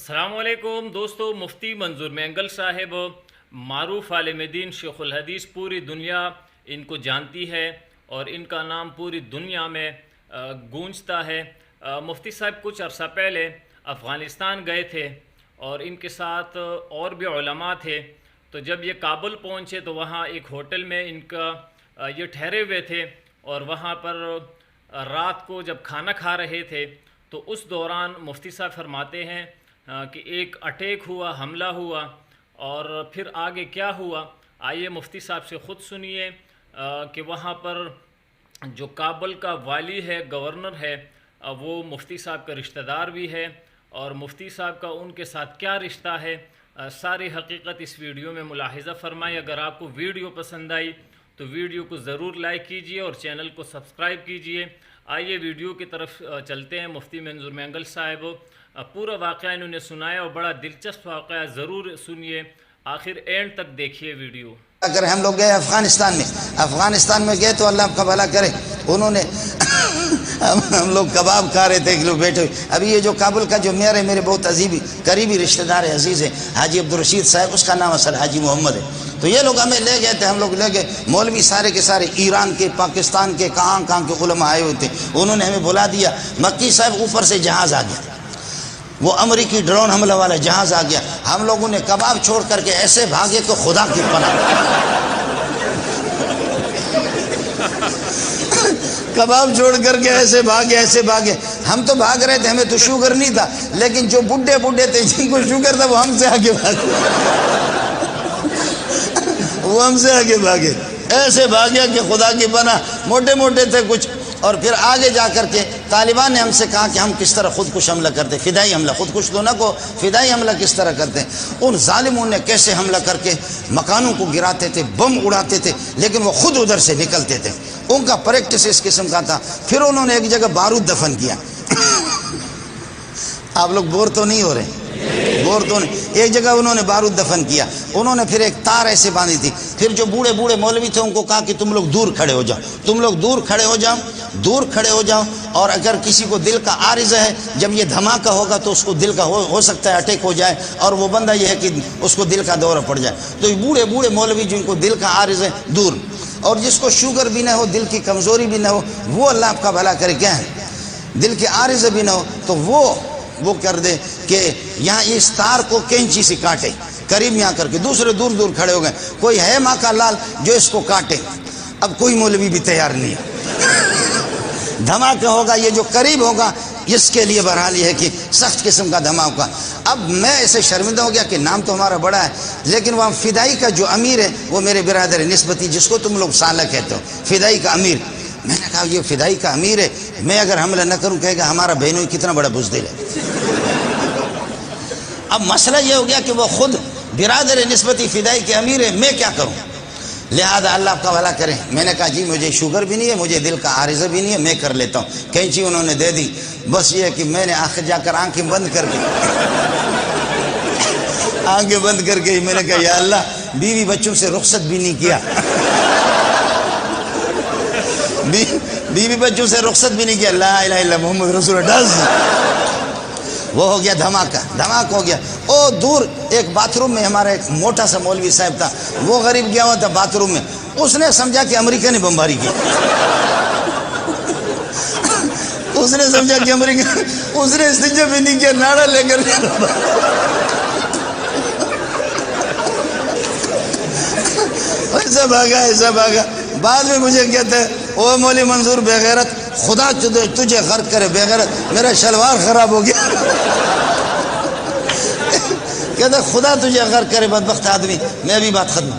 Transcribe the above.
السلام علیکم دوستو، مفتی منظور مینگل صاحب معروف عالم دین شیخ الحدیث، پوری دنیا ان کو جانتی ہے اور ان کا نام پوری دنیا میں گونجتا ہے۔ مفتی صاحب کچھ عرصہ پہلے افغانستان گئے تھے اور ان کے ساتھ اور بھی علماء تھے، تو جب یہ کابل پہنچے تو وہاں ایک ہوٹل میں ان کا یہ ٹھہرے ہوئے تھے اور وہاں پر رات کو جب کھانا کھا رہے تھے تو اس دوران مفتی صاحب فرماتے ہیں کہ ایک اٹیک ہوا، حملہ ہوا، اور پھر آگے کیا ہوا آئیے مفتی صاحب سے خود سنیے کہ وہاں پر جو کابل کا والی ہے، گورنر ہے، وہ مفتی صاحب کا رشتہ دار بھی ہے، اور مفتی صاحب کا ان کے ساتھ کیا رشتہ ہے، ساری حقیقت اس ویڈیو میں ملاحظہ فرمائیں۔ اگر آپ کو ویڈیو پسند آئی تو ویڈیو کو ضرور لائک کیجئے اور چینل کو سبسکرائب کیجئے۔ آئیے ویڈیو کی طرف چلتے ہیں۔ مفتی منظور مینگل صاحب پورا واقعہ انہوں نے سنایا اور بڑا دلچسپ واقعہ، ضرور سنیے، آخر اینڈ تک دیکھیے ویڈیو۔ اگر ہم لوگ گئے افغانستان میں گئے تو اللہ کا بھلا کرے، انہوں نے ہم لوگ کباب کھا رہے تھے، ایک لوگ بیٹھے ہوئے۔ ابھی یہ جو کابل کا جو میئر ہے، میرے بہت قریبی رشتہ دار ہے، عزیز ہے، حاجی عبدالرشید صاحب، اس کا نام اصل حاجی محمد ہے۔ تو یہ لوگ ہمیں لے گئے تھے، ہم لوگ لے گئے، مولوی سارے کے سارے ایران کے، پاکستان کے، کہاں کے علماء آئے ہوئے تھے۔ انہوں نے ہمیں بلا دیا، مکی صاحب اوپر سے جہاز آ گیا، وہ امریکی ڈرون حملہ والا جہاز آ گیا۔ ہم لوگوں نے کباب چھوڑ کر کے ایسے بھاگے کہ خدا کی پناہ، کباب چھوڑ کر کے ایسے بھاگے۔ ہم تو بھاگ رہے تھے، ہمیں تو شوگر نہیں تھا، لیکن جو بڈھے تھے جن کو شوگر تھا وہ ہم سے آگے بھاگے، ایسے بھاگے کہ خدا کی پناہ، موٹے تھے کچھ۔ اور پھر آگے جا کر کے طالبان نے ہم سے کہا کہ ہم کس طرح خودکش حملہ کرتے، فدائی حملہ، خودکش تو نہ کو، فدائی حملہ کس طرح کرتے ہیں۔ ان ظالموں نے کیسے حملہ کر کے مکانوں کو گراتے تھے، بم اڑاتے تھے، لیکن وہ خود ادھر سے نکلتے تھے۔ ان کا پریکٹس اس قسم کا تھا۔ پھر انہوں نے ایک جگہ بارود دفن کیا۔ آپ لوگ بور تو نہیں ہو رہے؟ ایک جگہ انہوں نے بارود دفن کیا۔ انہوں نے پھر ایک تار ایسے باندھی تھی۔ پھر جو بوڑھے مولوی تھے ان کو کہا کہ تم لوگ دور کھڑے ہو جاؤ، اور اگر کسی کو دل کا عارضہ ہے، جب یہ دھماکہ ہوگا تو اس کو دل کا ہو سکتا ہے اٹیک ہو جائے، اور وہ بندہ یہ ہے کہ اس کو دل کا دورہ پڑ جائے۔ تو یہ بوڑھے مولوی جن کو دل کا عارض ہے دور، اور جس کو شوگر بھی نہ ہو، دل کی کمزوری بھی نہ ہو، وہ اللہ آپ کا بھلا کرے، کیا ہے دل کے عارض بھی نہ ہو، تو وہ کر دے کہ یہاں اس تار کو کینچی سے کاٹے، قریب یہاں کر کے۔ دوسرے دور کھڑے ہو گئے، کوئی ہے ماں کا لال جو اس کو کاٹے۔ اب کوئی مولوی بھی تیار نہیں ہے۔ دھماکہ ہوگا، یہ جو قریب ہوگا اس کے لیے بہرحال یہ ہے کہ سخت قسم کا دھماکہ۔ اب میں ایسے شرمندہ ہو گیا کہ نام تو ہمارا بڑا ہے، لیکن وہاں فدائی کا جو امیر ہے وہ میرے برادر نسبتی، جس کو تم لوگ سالہ کہتے ہو، فدائی کا امیر۔ میں نے کہا یہ فدائی کا امیر ہے، میں اگر حملہ نہ کروں کہے گا ہمارا بہنوئی کتنا بڑا بزدل ہے۔ اب مسئلہ یہ ہو گیا کہ وہ خود برادر نسبتی فدائی کے امیر ہے، میں کیا کروں؟ لہذا اللہ آپ کا بھلا کرے، میں نے کہا جی مجھے شوگر بھی نہیں ہے، مجھے دل کا عارضہ بھی نہیں ہے، میں کر لیتا ہوں۔ کینچی انہوں نے دے دی، بس یہ ہے کہ میں نے آخر جا کر آنکھیں بند کر کے میں نے کہا یا اللہ، بیوی بچوں سے رخصت بھی نہیں کیا، بیوی بچوں سے رخصت بھی نہیں کیا، لا الہ الا محمد رسول اللہ۔ وہ ہو گیا دھماکہ ہو گیا۔ او دور ایک باتھ روم میں ہمارا ایک موٹا سا مولوی صاحب تھا، وہ غریب گیا ہوا تھا باتھ روم میں، اس نے سمجھا کہ امریکہ نے بمباری کی، اس نے سمجھا کہ امریکہ، اس نے استنجا بھی نہیں کیا، ناڑا لے کر ایسا بھاگا۔ بعد میں مجھے کہتا ہے او مولی منظور بے غیرت، خدا تجھے غرق کرے بے غیرت، میرا شلوار خراب ہو گیا۔ کہتا خدا تجھے غرق کرے بدبخت آدمی۔ میں بھی بات ختم۔